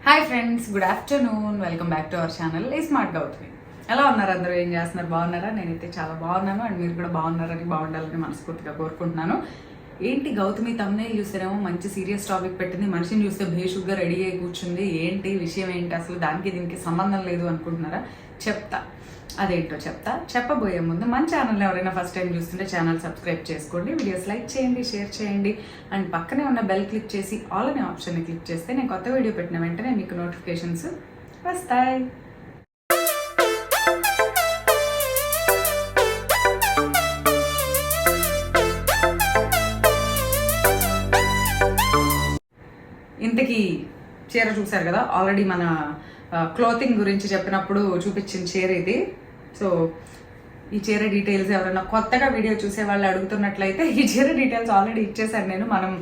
Hi friends, good afternoon. Welcome back to our channel smart Gautami. ఎలా ఉన్నారు అందరూ? ఏం చేస్తున్నారు? బాగున్నారా? నేనైతే చాలా బాగున్నాను అండ్ మీరు కూడా బాగున్నారని బాగుండాలని మనస్ఫూర్తిగా కోరుకుంటున్నాను. ఏంటి గౌతమి తమ్నైల్ చూస్తేనేమో మంచి సీరియస్ టాపిక్ పెట్టింది, మనిషిని చూస్తే భేషుగ్గా రెడీ అయి కూర్చుంది, ఏంటి విషయం ఏంటి అసలు, దానికి దీనికి సంబంధం లేదు అనుకుంటున్నారా? చెప్తా, అదేంటో చెప్తా. చెప్పబోయే ముందు మన ఛానల్ ఎవరైనా ఫస్ట్ టైం చూస్తుంటే ఛానల్ సబ్స్క్రైబ్ చేసుకోండి, వీడియోస్ లైక్ చేయండి, షేర్ చేయండి అండ్ పక్కనే ఉన్న బెల్ క్లిక్ చేసి ఆల్ అనే ఆప్షన్ని క్లిక్ చేస్తే నేను కొత్త వీడియో పెట్టిన వెంటనే మీకు నోటిఫికేషన్స్ వస్తాయి. ఇంతకీ చీర చూసారు కదా, ఆల్రెడీ మన క్లోతింగ్ గురించి చెప్పినప్పుడు చూపించిన చీర ఇది. సో ఈ చీర డీటెయిల్స్ ఎవరైనా కొత్తగా వీడియో చూసే వాళ్ళు అడుగుతున్నట్లయితే ఈ చీర డీటెయిల్స్ ఆల్రెడీ ఇచ్చేసాను నేను. మనం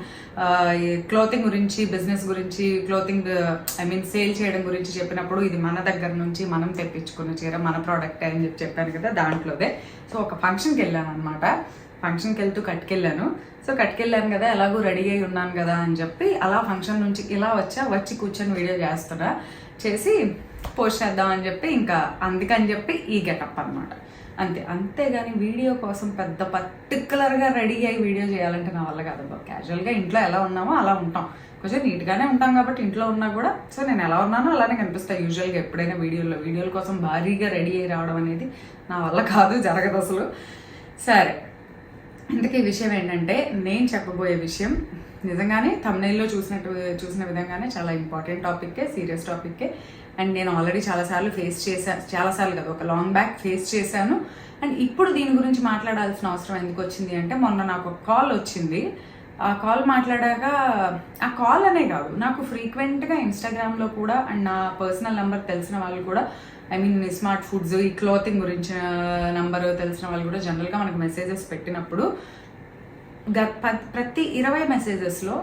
క్లోతింగ్ గురించి, బిజినెస్ గురించి, క్లోతింగ్ సేల్ చేయడం గురించి చెప్పినప్పుడు ఇది మన దగ్గర నుంచి మనం తెప్పించుకున్న చీర, మన ప్రోడక్ట్ అని చెప్పాను కదా, దాంట్లోదే. సో ఒక ఫంక్షన్కి వెళ్ళాను అనమాట. ఫంక్షన్కి వెళ్తూ కట్టుకెళ్ళాను. సో కట్టుకెళ్ళాను కదా, ఎలాగో రెడీ అయి ఉన్నాను కదా అని చెప్పి అలా ఫంక్షన్ నుంచి ఇలా వచ్చి కూర్చొని వీడియో చేసి పోస్ట్ చేద్దామని చెప్పి, ఇంకా అందుకని చెప్పి ఈ గెటప్ అనమాట. అంతేగాని వీడియో కోసం పెద్ద పర్టికులర్గా రెడీ అయ్యి వీడియో చేయాలంటే నా వల్ల కాదు. క్యాజువల్గా ఇంట్లో ఎలా ఉన్నామో అలా ఉంటాం, కొంచెం నీట్గానే ఉంటాం కాబట్టి ఇంట్లో ఉన్నా కూడా. సో నేను ఎలా ఉన్నానో అలానే కనిపిస్తాను యూజువల్గా ఎప్పుడైనా వీడియోల కోసం భారీగా రెడీ అయ్యి రావడం అనేది నా వల్ల కాదు, జరగదు అసలు. సరే, ఇంతకీ విషయం ఏంటంటే, నేను చెప్పబోయే విషయం నిజంగానే థంబ్నెయిల్లో చూసిన విధంగానే చాలా ఇంపార్టెంట్ టాపిక్కే, సీరియస్ టాపిక్కే. అండ్ నేను ఆల్రెడీ చాలాసార్లు చాలాసార్లు కదా, ఒక లాంగ్ బ్యాక్ ఫేస్ చేశాను. అండ్ ఇప్పుడు దీని గురించి మాట్లాడాల్సిన అవసరం ఎందుకు వచ్చింది అంటే, మొన్న నాకు ఒక కాల్ వచ్చింది. ఆ కాల్ మాట్లాడాక, ఆ కాల్ అనే కాదు, నాకు ఫ్రీక్వెంట్గా ఇన్స్టాగ్రామ్లో కూడా అండ్ నా పర్సనల్ నెంబర్ తెలిసిన వాళ్ళు కూడా, స్మార్ట్ ఫుడ్స్, ఈ క్లోతింగ్ గురించి నెంబర్ తెలిసిన వాళ్ళు కూడా జనరల్గా మనకు మెసేజెస్ పెట్టినప్పుడు ప్రతి 20 మెసేజెస్లో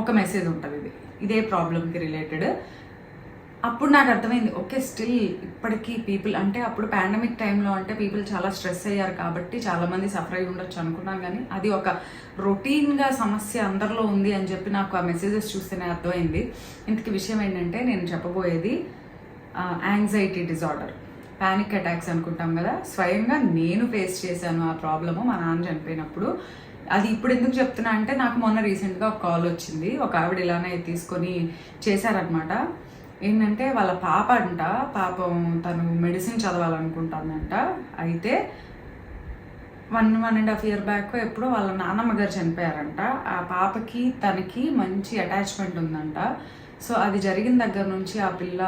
ఒక మెసేజ్ ఉంటుంది ఇదే ప్రాబ్లమ్కి రిలేటెడ్. అప్పుడు నాకు అర్థమైంది, ఓకే, స్టిల్ ఇప్పటికీ పీపుల్ అంటే, అప్పుడు పాండమిక్ టైంలో అంటే పీపుల్ చాలా స్ట్రెస్ అయ్యారు కాబట్టి చాలామంది సఫర్ అయి ఉండొచ్చు అనుకున్నాను. కానీ అది ఒక రొటీన్గా సమస్య అందరిలో ఉంది అని చెప్పి నాకు ఆ మెసేజెస్ చూస్తేనే అర్థమైంది. ఇంతకీ విషయం ఏంటంటే, నేను చెప్పబోయేది యాంగ్జైటీ డిజార్డర్, ప్యానిక్ అటాక్స్ అనుకుంటాం కదా. స్వయంగా నేను ఫేస్ చేశాను ఆ ప్రాబ్లము మా నాన్న చనిపోయినప్పుడు. అది ఇప్పుడు ఎందుకు చెప్తున్నా అంటే, నాకు మొన్న రీసెంట్గా ఒక కాల్ వచ్చింది. ఒక ఆవిడ ఇలానే తీసుకొని చేశారనమాట. ఏంటంటే వాళ్ళ పాపం తను మెడిసిన్ చదవాలనుకుంటుందంట. అయితే 1.5 year బ్యాక్ ఎప్పుడో వాళ్ళ నాన్నమ్మ గారు చనిపోయారంట. ఆ పాపకి తనకి మంచి అటాచ్మెంట్ ఉందంట. సో అది జరిగిన దగ్గర నుంచి ఆ పిల్ల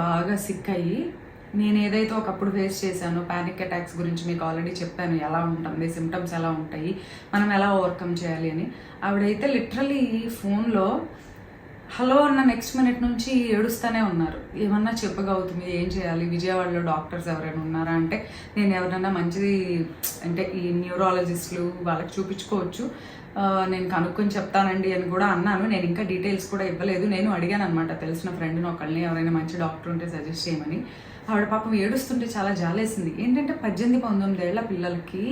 బాగా సిక్ అయ్యి, నేను ఏదైతే ఒకప్పుడు ఫేస్ చేశానో ప్యానిక్ అటాక్స్ గురించి మీకు ఆల్రెడీ చెప్పాను, ఎలా ఉంటుంది, సిమ్టమ్స్ ఎలా ఉంటాయి, మనం ఎలా ఓవర్కమ్ చేయాలి అని. ఆవిడైతే లిటరలీ ఫోన్లో హలో అన్న నెక్స్ట్ మినిట్ నుంచి ఏడుస్తూనే ఉన్నారు. ఏమన్నా చెప్పగవుతుంది, ఏం చేయాలి, విజయవాడలో డాక్టర్స్ ఎవరైనా ఉన్నారా అంటే, నేను ఎవరైనా మంచిది అంటే ఈ న్యూరాలజిస్టులు వాళ్ళకి చూపించుకోవచ్చు, నేను కనుక్కొని చెప్తానండి అని కూడా అన్నాను. నేను ఇంకా డీటెయిల్స్ కూడా ఇవ్వలేదు. నేను అడిగాను అనమాట తెలిసిన ఫ్రెండ్ని ఒకళ్ళని, ఎవరైనా మంచి డాక్టర్ ఉంటే సజెస్ట్ చేయమని. ఆవిడ పాపం ఏడుస్తుంటే చాలా జాలేసింది. ఏంటంటే 18-19 ఏళ్ల పిల్లలకి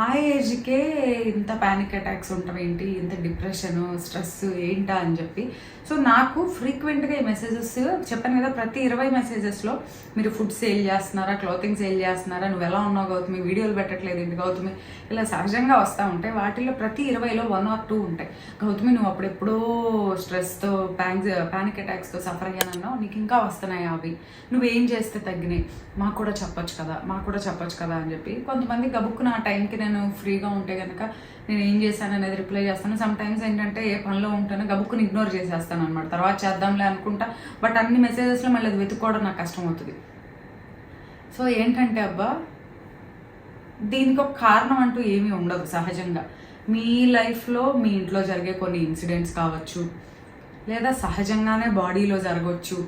ఆ ఏజ్కే ఇంత ప్యానిక్ అటాక్స్ ఉండటం ఏంటి, ఇంత డిప్రెషన్, స్ట్రెస్ ఏంటా అని చెప్పి. సో నాకు ఫ్రీక్వెంట్గా ఈ మెసేజెస్ చెప్పాను కదా, ప్రతి 20 మెసేజెస్లో మీరు ఫుడ్ సేల్ చేస్తున్నారా, క్లోతింగ్ సేల్ చేస్తున్నారా, నువ్వు ఎలా ఉన్నావు గౌతమి, వీడియోలు పెట్టట్లేదు ఏంటి గౌతమి, ఇలా సహజంగా వస్తూ ఉంటాయి. వాటిల్లో ప్రతి 20లో 1 or 2 ఉంటాయి, గౌతమి నువ్వు అప్పుడెప్పుడో స్ట్రెస్తో ప్యానిక్ అటాక్స్తో సఫర్ అయ్యానన్నావు, నీకు ఇంకా వస్తున్నాయి అవి, నువ్వేం చేస్తే తగ్గినాయి, మాకు కూడా చెప్పొచ్చు కదా అని చెప్పి. కొంతమంది గబుక్కున ఆ టైంకి నేను ఫ్రీగా ఉంటే కనుక నేను ఏం చేశాను అనేది రిప్లై చేస్తాను. సమ్ టైమ్స్ ఏంటంటే ఏ పనిలో ఉంటానో గబుక్కుని ఇగ్నోర్ చేసేస్తాను అనమాట, తర్వాత చేద్దాంలే అనుకుంటా. బట్ అన్ని మెసేజెస్లో మళ్ళీ అది వెతుక్కోవడం నాకు కష్టం అవుతుంది. సో ఏంటంటే అబ్బా, దీనికి ఒక కారణం అంటూ ఏమీ ఉండదు. సహజంగా మీ లైఫ్లో మీ ఇంట్లో జరిగే కొన్ని ఇన్సిడెంట్స్ కావచ్చు, లేదా సహజంగానే బాడీలో జరగవచ్చు,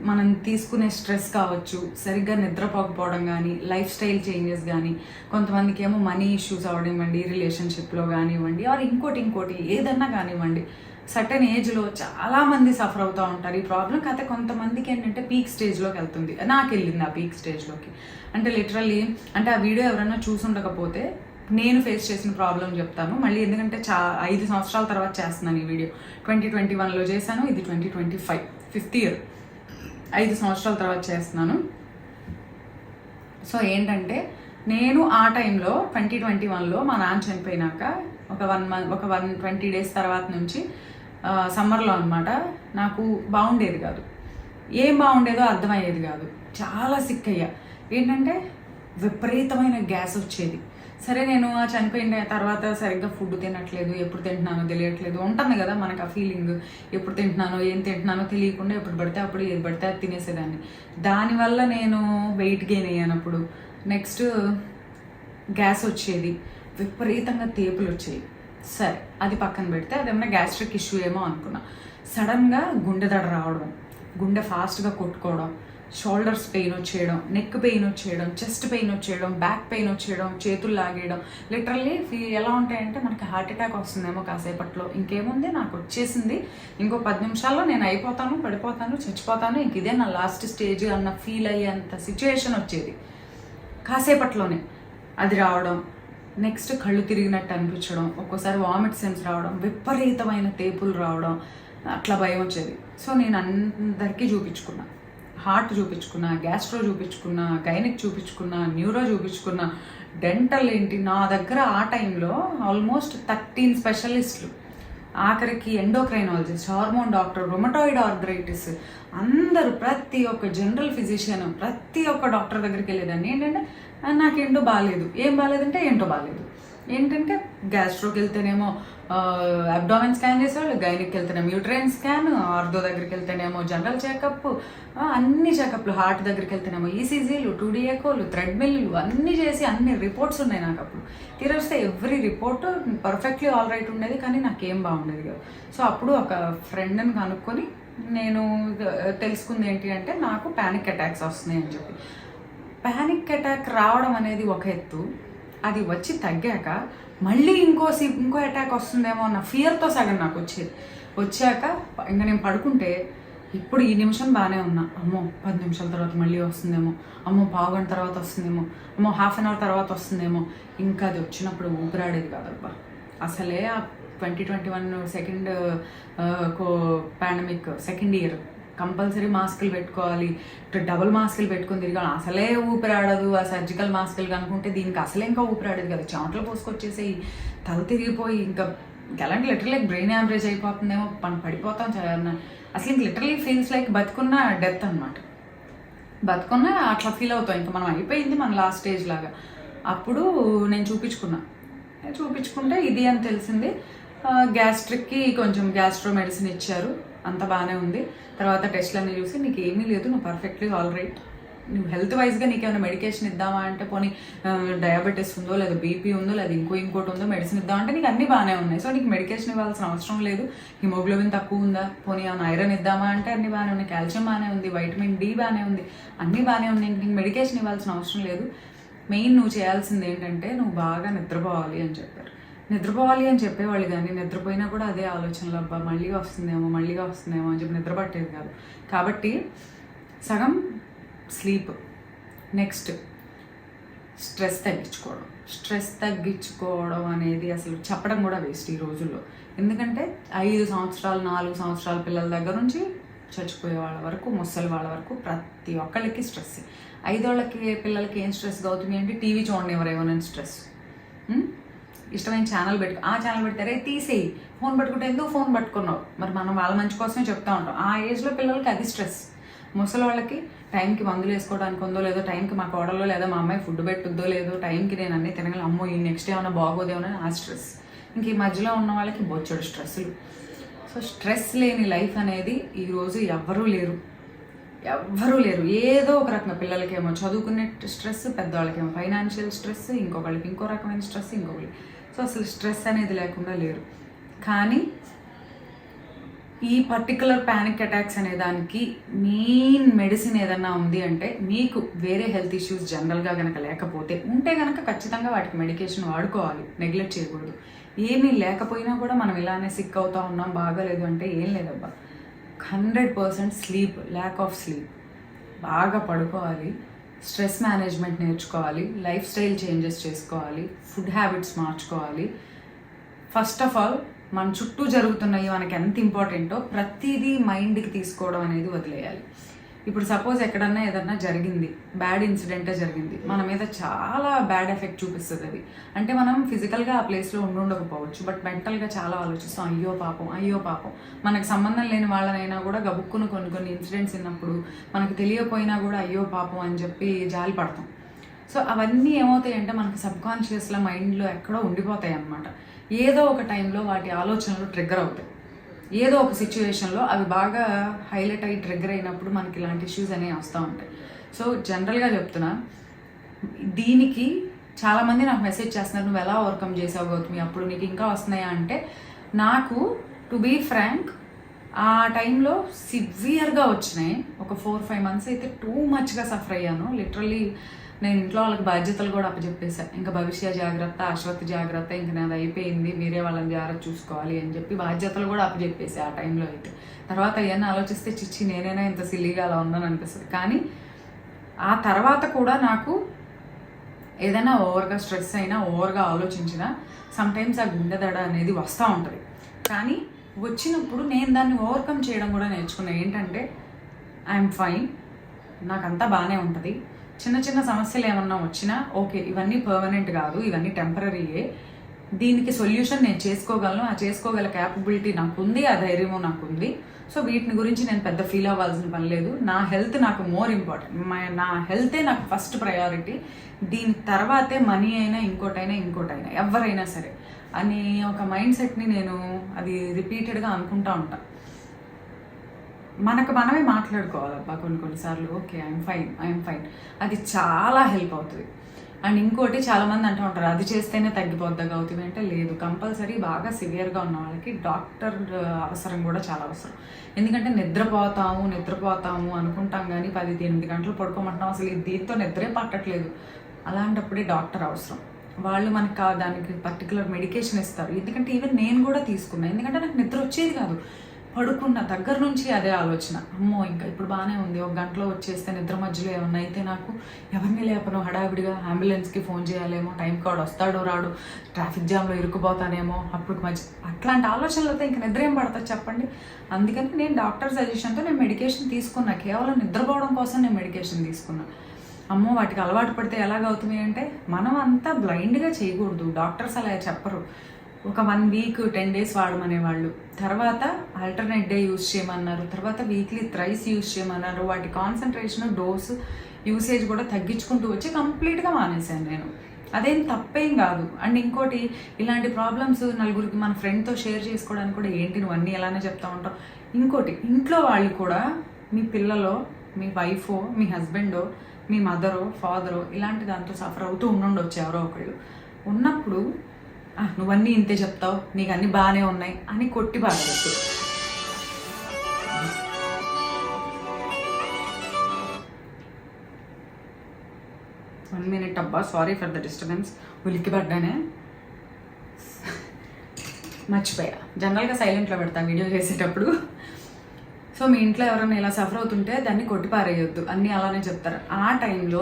మనం తీసుకునే స్ట్రెస్ కావచ్చు, సరిగ్గా నిద్రపోకపోవడం కానీ, లైఫ్ స్టైల్ చేంజెస్ కానీ, కొంతమందికి ఏమో మనీ ఇష్యూస్ అవనివ్వండి, రిలేషన్షిప్లో కానివ్వండి, ఆర్ ఇంకోటి ఏదన్నా కానివ్వండి. సర్టెన్ ఏజ్లో చాలామంది సఫర్ అవుతూ ఉంటారు ఈ ప్రాబ్లం. కాకపోతే కొంతమందికి ఏంటంటే పీక్ స్టేజ్లోకి వెళ్తుంది. నాకు వెళ్ళింది ఆ పీక్ స్టేజ్లోకి. అంటే లిటరల్లీ అంటే ఆ వీడియో ఎవరైనా చూసుండకపోతే నేను ఫేస్ చేసిన ప్రాబ్లం చెప్తాను మళ్ళీ, ఎందుకంటే 5 సంవత్సరాల తర్వాత చేస్తున్నాను ఈ వీడియో. 2021లో చేశాను, ఇది 2025 5th ఇయర్, 5 సంవత్సరాల తర్వాత చేస్తున్నాను. సో ఏంటంటే నేను ఆ టైంలో 2021లో మా నాన్న చనిపోయినాక ఒక 120 డేస్ తర్వాత నుంచి సమ్మర్లో అనమాట, నాకు బాగుండేది కాదు. ఏం బాగుండేదో అర్థమయ్యేది కాదు. చాలా సిక్ అయ్యా. ఏంటంటే విపరీతమైన గ్యాస్ వచ్చేది. సరే నేను చనిపోయిన తర్వాత సరిగ్గా ఫుడ్ తినట్లేదు, ఎప్పుడు తింటున్నానో తెలియట్లేదు, ఉంటుంది కదా మనకు ఆ ఫీలింగ్. ఎప్పుడు తింటున్నానో ఏం తింటున్నానో తెలియకుండా ఎప్పుడు పడితే అప్పుడు ఏది పడితే అది తినేసేదాన్ని. దానివల్ల నేను వెయిట్ గెయిన్ అయ్యానప్పుడు. నెక్స్ట్ గ్యాస్ వచ్చేది, విపరీతంగా తేపులు వచ్చేవి. సరే అది పక్కన పెడితే అదేమన్నా గ్యాస్ట్రిక్ ఇష్యూ ఏమో అనుకున్నా. సడన్గా గుండె దడ రావడం, గుండె ఫాస్ట్గా కొట్టుకోవడం, షోల్డర్స్ పెయిన్ వచ్చేయడం, నెక్ పెయిన్ వచ్చేయడం, చెస్ట్ పెయిన్ వచ్చేయడం, బ్యాక్ పెయిన్ వచ్చేయడం, చేతులు లాగేయడం. లిటరల్లీ ఎలా ఉంటాయంటే మనకి హార్ట్ అటాక్ వస్తుందేమో కాసేపట్లో. ఇంకేముంది, నాకు వచ్చేసింది, ఇంకో 10 నిమిషాల్లో నేను అయిపోతాను, పడిపోతాను, చచ్చిపోతాను, ఇంక ఇదే నా లాస్ట్ స్టేజ్ అన్న ఫీల్ అయ్యేంత సిచ్యువేషన్ వచ్చేది కాసేపట్లోనే. అది రావడం, నెక్స్ట్ కళ్ళు తిరిగినట్టు అనిపించడం, ఒక్కోసారి వామిట్ సెన్స్ రావడం, విపరీతమైన తేపులు రావడం, అట్లా భయం వచ్చేది. సో నేను అందరికీ చూపించుకున్నా. హార్ట్ చూపించుకున్నా, గ్యాస్ట్రో చూపించుకున్నా, గైనిక్ చూపించుకున్నా, న్యూరో చూపించుకున్నా, డెంటల్ ఏంటి, నా దగ్గర ఆ టైంలో ఆల్మోస్ట్ 13 స్పెషలిస్టులు, ఆఖరికి endocrinologist, hormone doctor, rheumatoid arthritis, అందరూ ప్రతి ఒక్క జనరల్ ఫిజిషియన్, ప్రతి ఒక్క డాక్టర్ దగ్గరికి వెళ్ళేదాన్ని. ఏంటంటే నాకేంటో బాగాలేదు. ఏం బాగాలేదంటే ఏంటో బాగాలేదు. ఏంటంటే గ్యాస్ట్రోకి వెళ్తేనేమో అబ్డామిన్ స్కాన్ చేసేవాళ్ళు, గైనిక్కి వెళ్తేనేమో యూట్రైన్ స్కాన్, ఆర్థో దగ్గరికి వెళ్తేనేమో జనరల్ చెకప్, అన్ని చెకప్లు, హార్ట్ దగ్గరికి వెళ్తేనేమో ఈసీజీలు, 2D ఎకోలు, థ్రెడ్మిల్లు, అన్నీ చేసి అన్ని రిపోర్ట్స్ ఉన్నాయి నాకు. అప్పుడు తీరొస్తే every report perfectly all right ఉండేది, కానీ నాకేం బాగుండేది కాదు. సో అప్పుడు ఒక ఫ్రెండ్ని కనుక్కొని నేను తెలుసుకుంది ఏంటి అంటే నాకు ప్యానిక్ అటాక్స్ వస్తున్నాయి అని చెప్పి. ప్యానిక్ అటాక్ రావడం అనేది ఒక ఎత్తు, అది వచ్చి తగ్గాక మళ్ళీ ఇంకో అటాక్ వస్తుందేమో అన్న ఫియర్తో సగం నాకు వచ్చేది. వచ్చాక ఇంకా నేను పడుకుంటే ఇప్పుడు ఈ నిమిషం బాగానే ఉన్నా, అమ్మో 10 నిమిషాల తర్వాత మళ్ళీ వస్తుందేమో, అమ్మో పావుగంట తర్వాత వస్తుందేమో, అమ్మో హాఫ్ అన్ అవర్ తర్వాత వస్తుందేమో. ఇంకా అది వచ్చినప్పుడు ఊపిరాడేది కాదబ్బా అసలే. ఆ 2021 second pandemic second year compulsory మాస్కులు పెట్టుకోవాలి, డబుల్ మాస్కులు పెట్టుకొని తిరగాలి. అసలే ఊపిరాడదు. ఆ సర్జికల్ మాస్కులు కనుకుంటే దీనికి అసలే ఇంకా ఊపిరాడదు కదా, చెమటలు పోసుకొచ్చేసి తల తిరిగిపోయి ఇంకా ఎలాంటి లిటరలీ బ్రెయిన్ యావరేజ్ అయిపోతుందేమో, పడిపోతాం. అసలు ఇంక లిటరలీ ఫీల్స్ లైక్ బతుకున్న డెత్ అనమాట. బతుకున్న అట్లా ఫీల్ అవుతాం, ఇంకా మనం అయిపోయింది మన లాస్ట్ స్టేజ్ లాగా. అప్పుడు నేను చూపించుకుంటే ఇది అని తెలిసింది. గ్యాస్ట్రిక్కి కొంచెం గ్యాస్ట్రో మెడిసిన్ ఇచ్చారు, అంత బాగానే ఉంది. తర్వాత టెస్ట్లన్నీ చూసి నీకు ఏమీ లేదు, నువ్వు పర్ఫెక్ట్లీ ఆల్ రైట్, నువ్వు హెల్త్ వైజ్గా నీకు ఏమైనా మెడికేషన్ ఇద్దామా అంటే పోనీ డయాబెటీస్ ఉందో లేదా బీపీ ఉందో లేదా ఇంకోటి ఉందో మెడిసిన్ ఇద్దామంటే నీకు అన్నీ బాగానే ఉన్నాయి. సో నీకు మెడికేషన్ ఇవ్వాల్సిన అవసరం లేదు. హిమోగ్లోబిన్ తక్కువ ఉందా, పోనీ ఏమైనా ఐరన్ ఇద్దామా అంటే అన్నీ బాగానే ఉన్నాయి, కాల్షియం బాగానే ఉంది, వైటమిన్ డి బాగానే ఉంది, అన్నీ బాగానే ఉన్నాయి, నీకు మెడికేషన్ ఇవ్వాల్సిన అవసరం లేదు. మెయిన్ నువ్వు చేయాల్సింది ఏంటంటే నువ్వు బాగా నిద్రపోవాలి అని చెప్పారు. నిద్రపోవాలి అని చెప్పేవాళ్ళు, కానీ నిద్రపోయినా కూడా అదే ఆలోచనలు, అబ్బా మళ్ళీగా వస్తుందేమో అని చెప్పి నిద్ర పట్టేది కాదు. కాబట్టి సగం స్లీప్, నెక్స్ట్ స్ట్రెస్ తగ్గించుకోవడం అనేది అసలు చెప్పడం కూడా వేస్ట్ ఈ రోజుల్లో. ఎందుకంటే 5 సంవత్సరాలు 4 సంవత్సరాల పిల్లల దగ్గర నుంచి చచ్చిపోయే వాళ్ళ వరకు, ముసలి వాళ్ళ వరకు ప్రతి ఒక్కళ్ళకి స్ట్రెస్. 5 పిల్లలకి ఏం స్ట్రెస్ అవుతుంది అంటే టీవీ చూడండి ఎవరేమోనని స్ట్రెస్. ఇష్టమైన ఛానల్ ఆ ఛానల్ పెడతారే తీసేయి, ఫోన్ పట్టుకుంటే ఎందుకు ఫోన్ పట్టుకున్నావు, మరి మనం వాళ్ళ మంచి కోసమే చెప్తా ఉంటాం. ఆ ఏజ్లో పిల్లలకి అది స్ట్రెస్. ముసలి వాళ్ళకి టైంకి మందులు వేసుకోవడానికి ఉందో లేదో, టైంకి మా కోడలో లేదా మా అమ్మాయి ఫుడ్ పెట్టుద్దో లేదో, టైంకి నేను అన్నీ తినగలను, అమ్మో ఈ నెక్స్ట్ ఏమైనా బాగోదేమోనని ఆ స్ట్రెస్. ఇంక ఈ మధ్యలో ఉన్న వాళ్ళకి బొచ్చడు స్ట్రెస్సులు. సో స్ట్రెస్ లేని లైఫ్ అనేది ఈరోజు ఎవ్వరూ లేరు. ఏదో ఒక రకంగా, పిల్లలకేమో చదువుకునే స్ట్రెస్, పెద్దవాళ్ళకేమో ఫైనాన్షియల్ స్ట్రెస్, ఇంకొకళ్ళకి ఇంకో రకమైన స్ట్రెస్, ఇంకొకరికి. సో అసలు స్ట్రెస్ అనేది లేకుండా లేరు. కానీ ఈ పర్టికులర్ ప్యానిక్ అటాక్స్ అనే దానికి మెయిన్ మెడిసిన్ ఏదన్నా ఉంది అంటే, మీకు వేరే హెల్త్ ఇష్యూస్ జనరల్గా కనుక లేకపోతే ఉంటే కనుక ఖచ్చితంగా వాటికి మెడికేషన్ వాడుకోవాలి, నెగ్లెక్ట్ చేయకూడదు. ఏమీ లేకపోయినా కూడా మనం ఇలానే సిక్ అవుతా ఉన్నాం, బాగాలేదు అంటే ఏం లేదబ్బా. 100% స్లీప్, ల్యాక్ ఆఫ్ స్లీప్, బాగా పడుకోవాలి, స్ట్రెస్ మేనేజ్మెంట్ నేర్చుకోవాలి, లైఫ్ స్టైల్ చేంజెస్ చేసుకోవాలి, ఫుడ్ హ్యాబిట్స్ మార్చుకోవాలి. ఫస్ట్ ఆఫ్ ఆల్ మన చుట్టూ జరుగుతున్నాయి మనకి ఎంత ఇంపార్టెంటో ప్రతిదీ మైండ్కి తీసుకోవడం అనేది వదిలేయాలి. ఇప్పుడు సపోజ్ ఎక్కడన్నా ఏదన్నా జరిగింది, బ్యాడ్ ఇన్సిడెంటే జరిగింది, మన మీద చాలా బ్యాడ్ ఎఫెక్ట్ చూపిస్తుంది అది. అంటే మనం ఫిజికల్గా ఆ ప్లేస్లో ఉండకపోవచ్చు, బట్ మెంటల్గా చాలా ఆలోచిస్తాం, అయ్యో పాపం అయ్యో పాపం. మనకు సంబంధం లేని వాళ్ళనైనా కూడా గబుక్కును కొన్ని ఇన్సిడెంట్స్ విన్నప్పుడు మనకు తెలియకపోయినా కూడా అయ్యో పాపం అని చెప్పి జాలి పడతాం. సో అవన్నీ ఏమవుతాయి అంటే మనకి సబ్కాన్షియస్లో మైండ్లో ఎక్కడో ఉండిపోతాయి అన్నమాట. ఏదో ఒక టైంలో వాటి ఆలోచనలు ట్రిగ్గర్ అవుతాయి. ఏదో ఒక సిచ్యువేషన్లో అవి బాగా హైలైట్ అయ్యి ట్రిగ్గర్ అయినప్పుడు మనకి ఇలాంటి ఇష్యూస్ అనేవి వస్తూ ఉంటాయి. సో జనరల్గా చెప్తున్నా, దీనికి చాలామంది నాకు మెసేజ్ చేస్తున్నారు, నువ్వు ఎలా ఓవర్కమ్ చేసావు గౌతమి, అప్పుడు నీకు ఇంకా వస్తున్నాయా అంటే, నాకు టు బీ ఫ్రాంక్ ఆ టైంలో సివియర్గా వచ్చినాయి. ఒక 4-5 months అయితే టూ మచ్గా సఫర్ అయ్యాను. లిటరల్లీ నేను ఇంట్లో వాళ్ళకి బాధ్యతలు కూడా అప్పచెప్పేశాను. ఇంకా భవిష్య జాగ్రత్త, అశ్వత్ జాగ్రత్త, ఇంక నాది అయిపోయింది, మీరే వాళ్ళని జాగ్రత్త చూసుకోవాలి అని చెప్పి బాధ్యతలు కూడా అప్పచెప్పేసి ఆ టైంలో అయితే. తర్వాత అవన్నీ ఆలోచిస్తే చిచ్చి నేనైనా ఇంత సిల్లీగా అలా ఉన్నాను అనిపిస్తుంది. కానీ ఆ తర్వాత కూడా నాకు ఏదైనా ఓవర్గా స్ట్రెస్ అయినా, ఓవర్గా ఆలోచించినా సమ్టైమ్స్ ఆ గుండె దడ అనేది వస్తూ ఉంటుంది. కానీ వచ్చినప్పుడు నేను దాన్ని ఓవర్కమ్ చేయడం కూడా నేర్చుకున్నాను. ఏంటంటే ఐఎమ్ ఫైన్, నాకంతా బాగానే ఉంటుంది. చిన్న చిన్న సమస్యలు ఏమన్నా వచ్చినా ఓకే, ఇవన్నీ పర్మనెంట్ కాదు, ఇవన్నీ టెంపరీయే, దీనికి సొల్యూషన్ నేను చేసుకోగలను, ఆ చేసుకోగల క్యాపబిలిటీ నాకుంది, ఆ ధైర్యము నాకుంది. సో వీటిని గురించి నేను పెద్ద ఫీల్ అవ్వాల్సిన పని లేదు. నా హెల్త్ నాకు మోర్ ఇంపార్టెంట్, నా హెల్తే నాకు ఫస్ట్ ప్రయారిటీ. దీని తర్వాతే మనీ అయినా ఇంకోటైనా ఎవరైనా సరే అని ఒక మైండ్ సెట్ని నేను అది రిపీటెడ్గా అనుకుంటా ఉంటాను. మనకు మనమే మాట్లాడుకోవాలబ్బా కొన్నిసార్లు, ఓకే ఐఎమ్ ఫైన్, అది చాలా హెల్ప్ అవుతుంది. అండ్ ఇంకోటి చాలామంది అంటూ ఉంటారు, అది చేస్తేనే తగ్గిపోద్దా గౌతమి అంటే, లేదు, కంపల్సరీ బాగా సివియర్గా ఉన్న వాళ్ళకి డాక్టర్ అవసరం కూడా చాలా అవసరం. ఎందుకంటే నిద్రపోతాము అనుకుంటాం, కానీ 10-8 గంటలు పడుకోమంటున్నాం, అసలు దీంతో నిద్రే పట్టట్లేదు. అలాంటప్పుడే డాక్టర్ అవసరం. వాళ్ళు మనకి దానికి పర్టికులర్ మెడికేషన్ ఇస్తారు. ఎందుకంటే ఈవెన్ నేను కూడా తీసుకున్నాను, ఎందుకంటే నాకు నిద్ర వచ్చేది కాదు. పడుకున్న దగ్గర నుంచి అదే ఆలోచన, అమ్మో ఇంకా ఇప్పుడు బాగానే ఉంది, 1 గంటలో వచ్చేస్తే నిద్ర మధ్యలో ఏమన్నా అయితే నాకు ఎవరిని లేపను, హడావిడిగా అంబులెన్స్కి ఫోన్ చేయాలేమో, టైం కార్డు వస్తాడో రాడు, ట్రాఫిక్ జామ్లో ఇరుక్కుపోతానేమో, అప్పుడు అట్లాంటి ఆలోచనలతో ఇంకా నిద్ర ఏం పడుతుంది చెప్పండి. అందుకని నేను డాక్టర్ సజెషన్తో నేను మెడికేషన్ తీసుకున్నా, కేవలం నిద్రపోవడం కోసం నేను మెడికేషన్ తీసుకున్నా. అమ్మో వాటికి అలవాటు పడితే ఎలాగవుతుంది అంటే, మనం అంతా బ్లైండ్గా చేయకూడదు. డాక్టర్స్ అలా చెప్పరు. ఒక 1 week 10 days వాడమనేవాళ్ళు, తర్వాత ఆల్టర్నేట్ డే యూజ్ చేయమన్నారు, తర్వాత వీక్లీ థ్రైస్ యూజ్ చేయమన్నారు. వాటి కాన్సన్ట్రేషన్, డోసు, యూసేజ్ కూడా తగ్గించుకుంటూ వచ్చి కంప్లీట్గా మానేశాను నేను. అదేం తప్పేం కాదు. అండ్ ఇంకోటి, ఇలాంటి ప్రాబ్లమ్స్ నలుగురికి మన ఫ్రెండ్తో షేర్ చేసుకోవడానికి కూడా, ఏంటి నువ్వు అన్నీ ఎలానే చెప్తా ఉంటావు. ఇంకోటి, ఇంట్లో వాళ్ళు కూడా, మీ పిల్లలో, మీ వైఫో, మీ హస్బెండో, మీ మదరో, ఫాదరో ఇలాంటి దాంతో సఫర్ అవుతూ ఉండొచ్చు ఎవరో ఒకళ్ళు. ఉన్నప్పుడు నువ్వన్నీ ఇంతే చెప్తావు, నీకు అన్నీ బాగానే ఉన్నాయి అని కొట్టి పారవచ్చు. 1 minute అబ్బా, సారీ ఫర్ ద డిస్టర్బెన్స్. ఉలిక్కి పడ్డానే, మర్చిపోయా. జనరల్గా సైలెంట్లో పెడతా వీడియో చేసేటప్పుడు. సో మీ ఇంట్లో ఎవరైనా ఇలా సఫర్ అవుతుంటే దాన్ని కొట్టిపారేయొద్దు, అన్నీ అలానే చెప్తారు. ఆ టైంలో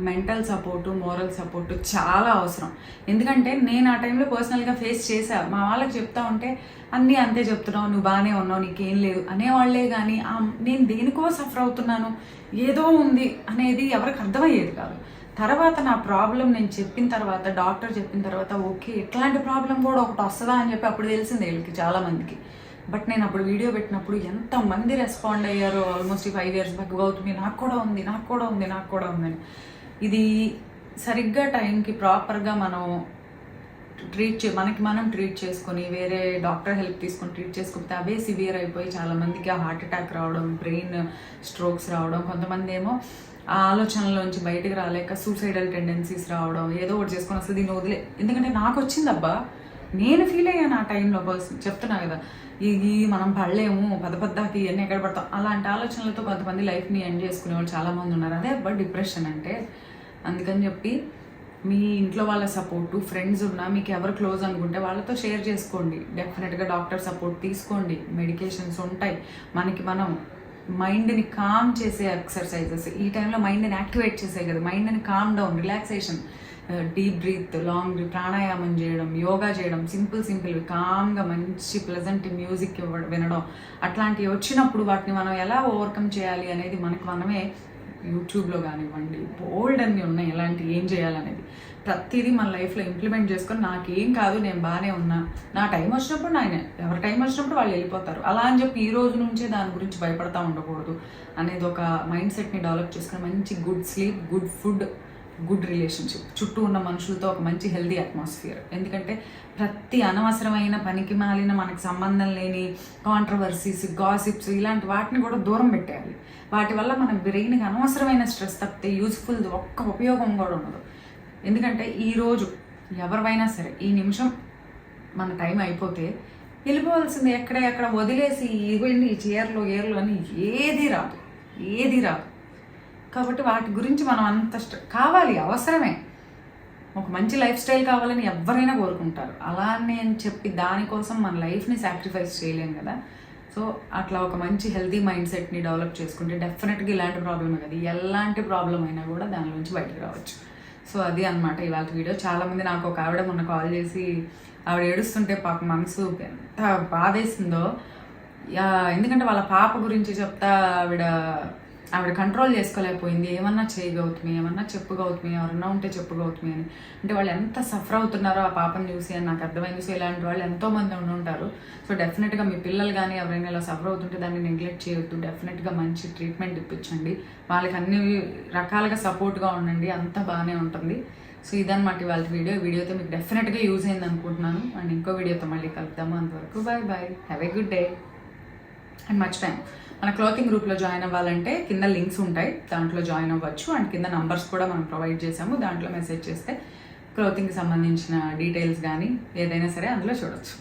మెంటల్ సపోర్టు, మోరల్ సపోర్టు చాలా అవసరం. ఎందుకంటే నేను ఆ టైంలో పర్సనల్గా ఫేస్ చేశా. మా వాళ్ళకి చెప్తా ఉంటే అన్నీ అంతే చెప్తున్నావు, నువ్వు బాగానే ఉన్నావు, నీకేం లేదు అనేవాళ్లే. కానీ నేను దేనికో సఫర్ అవుతున్నాను, ఏదో ఉంది అనేది ఎవరికి అర్థమయ్యేది కాదు. తర్వాత నా ప్రాబ్లం నేను చెప్పిన తర్వాత, డాక్టర్ చెప్పిన తర్వాత, ఓకే ఇట్లాంటి ప్రాబ్లం కూడా ఒకటి వస్తుందా అని చెప్పి అప్పుడు తెలిసింది వీళ్ళకి చాలామందికి. బట్ నేను అప్పుడు వీడియో పెట్టినప్పుడు ఎంతమంది రెస్పాండ్ అయ్యారో, ఆల్మోస్ట్ 5 years బ్యాక్ అవుతుంది, నాకు కూడా ఉందని. ఇది సరిగ్గా టైంకి ప్రాపర్గా మనం మనకి మనం ట్రీట్ చేసుకొని, వేరే డాక్టర్ హెల్ప్ తీసుకొని ట్రీట్ చేసుకుంటే అవే సివియర్ అయిపోయి చాలామందికి హార్ట్ అటాక్ రావడం, బ్రెయిన్ స్ట్రోక్స్ రావడం, కొంతమంది ఏమో ఆ ఆలోచనలోంచి బయటకు రాలేక సూసైడల్ టెండెన్సీస్ రావడం, ఏదో ఒకటి చేసుకొని అసలు దీన్ని వదిలే. ఎందుకంటే నాకు వచ్చిందబ్బా, నేను ఫీల్ అయ్యాను ఆ టైంలో. చెప్తున్నా కదా, ఇది మనం పడలేము, పెద్దకి ఇవన్నీ ఎక్కడ పడతాం, అలాంటి ఆలోచనలతో కొంతమంది లైఫ్ని ఎండ్ చేసుకునే వాళ్ళు చాలామంది ఉన్నారు. అదే అబ్బా డిప్రెషన్ అంటే. అందుకని చెప్పి మీ ఇంట్లో వాళ్ళ సపోర్టు, ఫ్రెండ్స్ ఉన్నా, మీకు ఎవరు క్లోజ్ అనుకుంటే వాళ్ళతో షేర్ చేసుకోండి. డెఫినెట్గా డాక్టర్ సపోర్ట్ తీసుకోండి. మెడికేషన్స్ ఉంటాయి. మనకి మనం మైండ్ని కామ్ చేసే ఎక్సర్సైజెస్, ఈ టైంలో మైండ్ని యాక్టివేట్ చేసే కదా, మైండ్ని calm down, relaxation deep breath, long breath, pranayama చేయడం, యోగా చేయడం, సింపుల్ కామ్గా మంచి ప్లెజెంట్ మ్యూజిక్ వినడం, అట్లాంటివి వచ్చినప్పుడు వాటిని మనం ఎలా ఓవర్కమ్ చేయాలి అనేది మనమే యూట్యూబ్లో కానివ్వండి బోల్డ్ అన్నీ ఉన్నాయి ఎలాంటి ఏం చేయాలనేది. ప్రతిదీ మన లైఫ్లో ఇంప్లిమెంట్ చేసుకొని నాకేం కాదు నేను బాగానే ఉన్నా, నా టైం వచ్చినప్పుడు ఎవరి టైం వచ్చినప్పుడు వాళ్ళు వెళ్ళిపోతారు అలా అని చెప్పి ఈ రోజు నుంచే దాని గురించి భయపడతా ఉండకూడదు అనేది ఒక మైండ్ సెట్ని డెవలప్ చేసుకుని మంచి good sleep, good food, good relationship, చుట్టూ ఉన్న మనుషులతో ఒక మంచి హెల్దీ అట్మాస్ఫియర్. ఎందుకంటే ప్రతి అనవసరమైన పనికి మాలిన మనకు సంబంధం లేని కాంట్రవర్సీస్, గాసిప్స్ ఇలాంటి వాటిని కూడా దూరం పెట్టేయాలి. వాటి వల్ల మన బ్రెయిన్కి అనవసరమైన స్ట్రెస్ తప్పితే యూజ్ఫుల్ ఒక్క ఉపయోగం కూడా ఉండదు. ఎందుకంటే ఈరోజు ఎవరివైనా సరే ఈ నిమిషం మన టైం అయిపోతే వెళ్ళిపోవాల్సింది, ఎక్కడ వదిలేసి ఇవ్వండి ఈ చీరలు ఏర్లు అని ఏది రాదు. కాబట్టి వాటి గురించి మనం అంత కావాలి, అవసరమే. ఒక మంచి లైఫ్ స్టైల్ కావాలని ఎవరైనా కోరుకుంటారు. అలా అని చెప్పి దానికోసం మన లైఫ్ని సాక్రిఫైస్ చేయలేం కదా. సో అట్లా ఒక మంచి హెల్తీ మైండ్ సెట్ని డెవలప్ చేసుకుంటే డెఫినెట్గా ఇలాంటి ప్రాబ్లమే కదా, ఎలాంటి ప్రాబ్లం అయినా కూడా దాని నుంచి బయటకు రావచ్చు. సో అది అన్నమాట ఇవాళ వీడియో. చాలామంది నాకు ఒక ఆవిడ మొన్న కాల్ చేసి ఆవిడ ఏడుస్తుంటే పాప మనసు ఎంత బాధేసిందో. ఎందుకంటే వాళ్ళ పాప గురించి చెప్తా ఆవిడ కంట్రోల్ చేసుకోలేకపోయింది. ఏమన్నా చేయగవుతుంది, ఏమన్నా చెప్పగవుతుంది, ఎవరన్నా ఉంటే చెప్పగవుతుంది అని. అంటే వాళ్ళు ఎంత సఫర్ అవుతున్నారో ఆ పాపను చూసి అని నాకు అర్థమైంది. సో ఇలాంటి వాళ్ళు ఎంతోమంది ఉంటారు. సో డెఫినెట్గా మీ పిల్లలు కానీ ఎవరైనా ఇలా సఫర్ అవుతుంటే దాన్ని నెగ్లెక్ట్ చేయొద్దు. డెఫినెట్గా మంచి ట్రీట్మెంట్ ఇప్పించండి, వాళ్ళకి అన్ని రకాలుగా సపోర్ట్గా ఉండండి, అంతా బాగానే ఉంటుంది. సో ఇదన్నమాట ఇవాళ వీడియోతో మీకు డెఫినెట్గా యూజ్ అయింది అనుకుంటున్నాను. అండ్ ఇంకో వీడియోతో మళ్ళీ కలుద్దాము. అంతవరకు bye. Have a good day. And మర్చిపోయాను, మన క్లాతింగ్ గ్రూప్లో జాయిన్ అవ్వాలంటే కింద లింక్స్ ఉంటాయి, దాంట్లో జాయిన్ అవ్వచ్చు. అండ్ కింద నంబర్స్ కూడా మనం ప్రొవైడ్ చేసాము, దాంట్లో మెసేజ్ చేస్తే క్లాతింగ్కి సంబంధించిన డీటెయిల్స్ కానీ ఏదైనా సరే అందులో చూడొచ్చు.